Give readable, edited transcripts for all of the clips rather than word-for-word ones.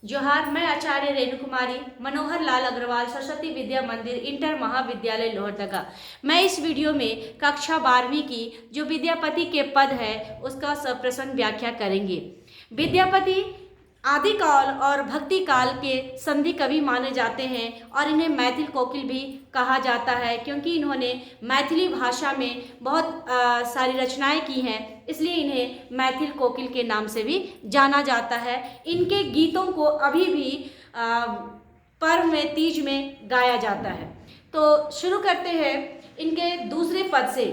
जोहार। मैं आचार्य रेणु कुमारी मनोहर लाल अग्रवाल सरस्वती विद्या मंदिर इंटर महाविद्यालय लोहरदगा। मैं इस वीडियो में कक्षा 12वीं की जो विद्यापति के पद है उसका सप्रश्न व्याख्या करेंगे। विद्यापति आदिकाल और भक्ति काल के संधि कवि माने जाते हैं और इन्हें मैथिल कोकिल भी कहा जाता है, क्योंकि इन्होंने मैथिली भाषा में बहुत सारी रचनाएं की हैं, इसलिए इन्हें मैथिल कोकिल के नाम से भी जाना जाता है। इनके गीतों को अभी भी पर्व में, तीज में गाया जाता है। तो शुरू करते हैं इनके दूसरे पद से।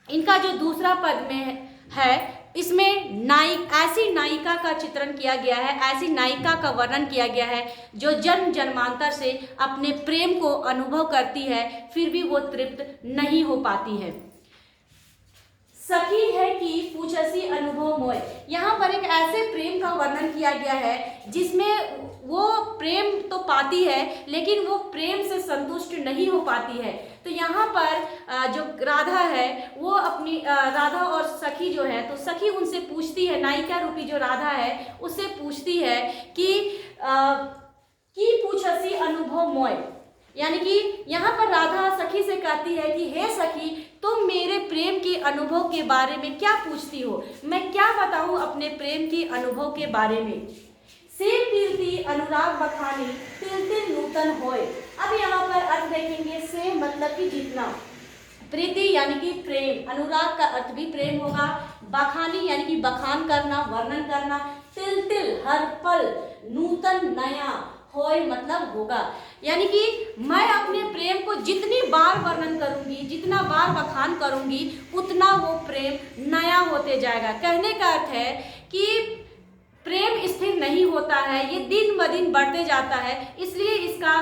इनका जो दूसरा पद में है, इसमें ऐसी नायिका का चित्रण किया गया है, ऐसी नायिका का वर्णन किया गया है जो जन्म जन्मांतर से अपने प्रेम को अनुभव करती है, फिर भी वो तृप्त नहीं हो पाती है। सखी है कि पूछसी अनुभव मोय। यहाँ पर एक ऐसे प्रेम का वर्णन किया गया है जिसमें वो प्रेम तो पाती है लेकिन वो प्रेम से संतुष्ट नहीं हो पाती है। तो यहाँ पर जो राधा है वो अपनी राधा और सखी जो है, तो सखी उनसे पूछती है, नायिका रूपी जो राधा है उससे पूछती है कि पूछसी अनुभव मोय, यानी कि यहाँ पर राधा सखी से कहती है कि हे सखी, तुम मेरे प्रेम के अनुभव के बारे में क्या पूछती हो, मैं क्या बताऊं अपने प्रेम के अनुभव के बारे में। से कीर्ति अनुराग बखानी तिल तिल नूतन होए। अब यहाँ पर अर्थ देखेंगे। से मतलब कि जितना, प्रीति यानी कि प्रेम, अनुराग का अर्थ भी प्रेम होगा, बखानी यानी कि बखान करना, वर्णन करना, तिल तिल हर पल, नूतन नया, होए मतलब होगा, यानी कि मैं अपने प्रेम को जितनी बार वर्णन करूंगी, जितना बार बखान करूंगी, उतना वो प्रेम नया होते जाएगा। कहने का अर्थ है कि प्रेम स्थिर नहीं होता है, ये दिन ब दिन बढ़ते जाता है, इसलिए इसका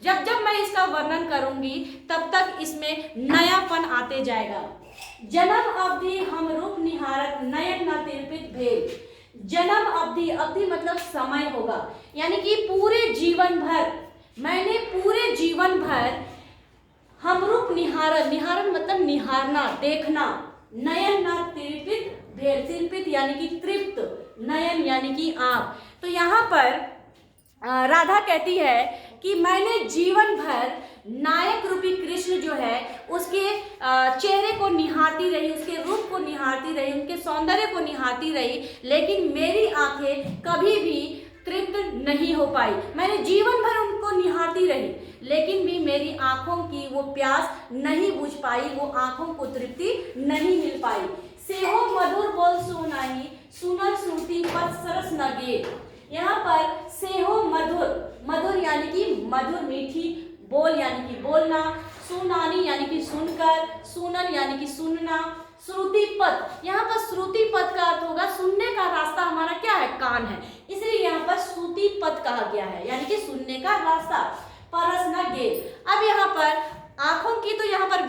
जब मैं इसका वर्णन करूंगी तब तक इसमें नयापन आते जाएगा। जन्म अवधि हम रूप निहारत नयन न तिरपित भेद। जन्म अवधि, अवधि मतलब समय होगा, यानी कि पूरे जीवन भर, मैंने पूरे जीवन भर हम रूप निहारन, निहारन मतलब निहारना, देखना, नयन न तिरपित भेद, तिरपित यानी कि तृप्त, नयन यानी कि आँख। तो यहाँ पर राधा कहती है कि मैंने जीवन भर नायक रूपी कृष्ण जो है उसके चेहरे को निहारती रही, उसके रूप को निहारती रही, उनके सौंदर्य को निहारती रही, लेकिन मेरी आंखें कभी भी तृप्त नहीं हो पाई। मैंने जीवन भर उनको निहारती रही, लेकिन भी मेरी आंखों की वो प्यास नहीं बुझ पाई, वो आंखों को तृप्ति नहीं मिल पाई। सेहो मधुर बोल सुनाई सुनर श्रुति पद सरस न गे। यहाँ पर सेहो मधुर, मधुर यानी कि मधुर मीठी, बोल यानी कि बोलना, सुनानी यानी कि सुनकर, सुनन यानी कि सुनना, श्रुति पद, यहाँ पर श्रुति पद का अर्थ होगा सुनने का रास्ता हमारा क्या है, कान है, इसलिए यहाँ पर श्रुति पद कहा गया है, यानी कि सुनने का रास्ता। परस न गे। अब यहाँ पर आँखों की तो यहाँ पर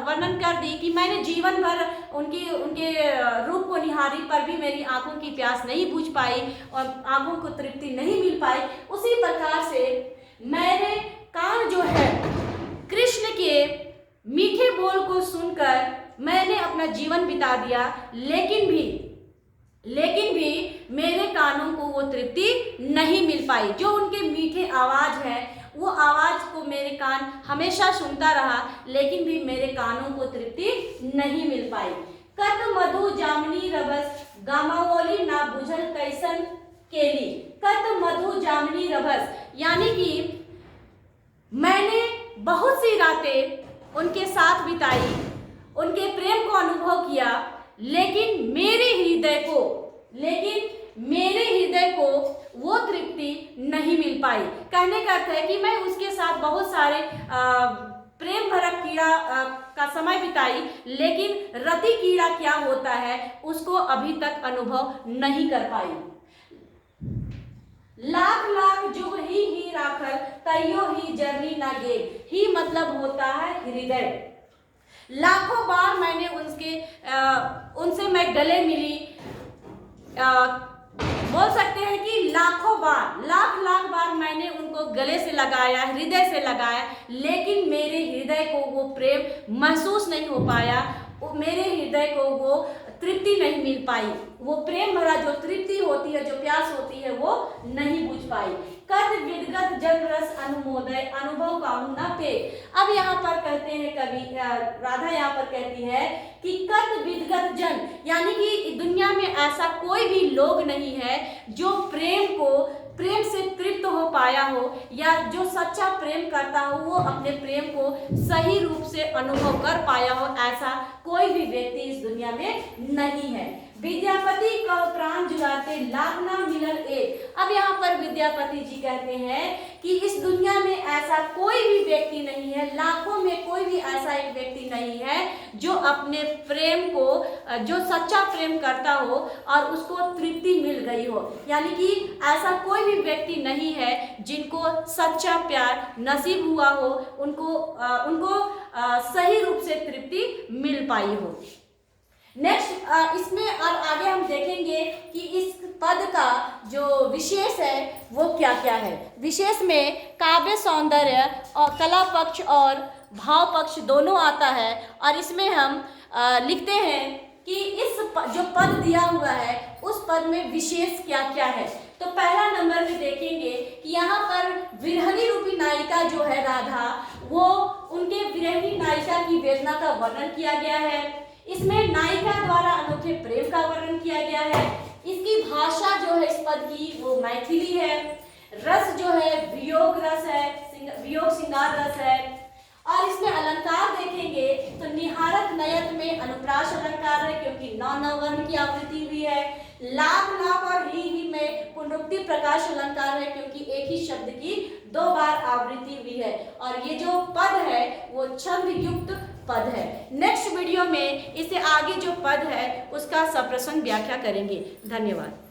वर्णन कर दी कि मैंने जीवन भर उनके रूप को निहारी, पर भी मेरी आँखों की प्यास नहीं बुझ पाई और आँखों को तृप्ति नहीं मिल पाई। उसी प्रकार से मेरे कान जो है कृष्ण के मीठे बोल को सुनकर मैंने अपना जीवन बिता दिया, लेकिन भी मेरे कानों को वो तृप्ति नहीं मिल पाई। जो उनके मीठे आवाज है वो आवाज को मेरे कान हमेशा सुनता रहा, लेकिन भी मेरे कानों को तृप्ति नहीं मिल पाई। कत मधु जामनी रभस गामावोली ना बुझल कैसन केली। कत मधु जामनी रभस, यानी कि मैंने बहुत सी रातें उनके साथ बिताई, उनके प्रेम को अनुभव किया, लेकिन मेरे हृदय को वो तृप्ति नहीं मिल पाई। कहने का अर्थ है कि मैं उसके साथ बहुत सारे प्रेम भरक कीड़ा का समय बिताई, लेकिन रति कीड़ा क्या होता है उसको अभी तक अनुभव नहीं कर पाई। लाख लाख जुग ही राखल तैयो ही जरनी ना गे। ही मतलब होता है हृदय। लाखों बार मैंने उनसे मैं गले मिली, बोल सकते हैं कि लाखों बार, लाख बार मैंने उनको गले से लगाया, हृदय से लगाया, लेकिन मेरे हृदय को वो प्रेम महसूस नहीं हो पाया, मेरे हृदय को वो तृप्ति नहीं मिल पाई। वो प्रेम भरा जो तृप्ति होती है, जो प्यास होती है, वो नहीं पाई, कद विदगत जल रस अनुमोदय, अनुभव काहू न पे। अब यहाँ पर कहते हैं कवि राधा यहाँ पर कहती है कि कद विदगत जन, यानी कि दुनिया में ऐसा कोई भी लोग नहीं है जो प्रेम से तृप्त हो पाया हो, या जो सच्चा प्रेम करता हो वो अपने प्रेम को सही रूप से अनुभव कर पाया हो, ऐसा कोई भी व्यक्ति इस दुनिया में नहीं है। विद्यापति कह प्राण जुड़ाते लाख ना मिलल एक। अब यहाँ पर विद्यापति जी कहते हैं कि इस दुनिया में ऐसा कोई भी व्यक्ति नहीं है, लाखों में कोई भी ऐसा एक व्यक्ति नहीं है जो अपने प्रेम को, जो सच्चा प्रेम करता हो और उसको तृप्ति मिल गई हो, यानी कि ऐसा कोई भी व्यक्ति नहीं है जिनको सच्चा प्यार नसीब हुआ हो, उनको सही रूप से तृप्ति मिल पाई हो। नेक्स्ट इसमें और आगे हम देखेंगे कि इस पद का जो विशेष है वो क्या क्या है। विशेष में काव्य सौंदर्य और कला पक्ष और भाव पक्ष दोनों आता है, और इसमें हम लिखते हैं कि इस जो पद दिया हुआ है उस पद में विशेष क्या क्या है। तो पहला नंबर में देखेंगे कि यहाँ पर विरहनी रूपी नायिका जो है राधा, वो उनके विरहनी नायिका की वेदना का वर्णन किया गया है। इसमें नायिका द्वारा अनोखे प्रेम का वर्णन किया गया है। इसकी भाषा जो है इस पद की वो मैथिली है। रस जो है वियोग रस है, वियोग श्रृंगार रस है। और इसमें अलंकार देखेंगे तो निहारक नयत में अनुप्रास अलंकार है, क्योंकि 9 वर्ण की आवृत्ति हुई है। लाख लाख और ही में पुनरुक्ति प्रकाश अलंकार है, क्योंकि एक ही शब्द की 2 बार आवृत्ति हुई है। और ये जो पद है वो छंद युक्त पद है। नेक्स्ट वीडियो में इससे आगे जो पद है उसका सप्रसंग व्याख्या करेंगे। धन्यवाद।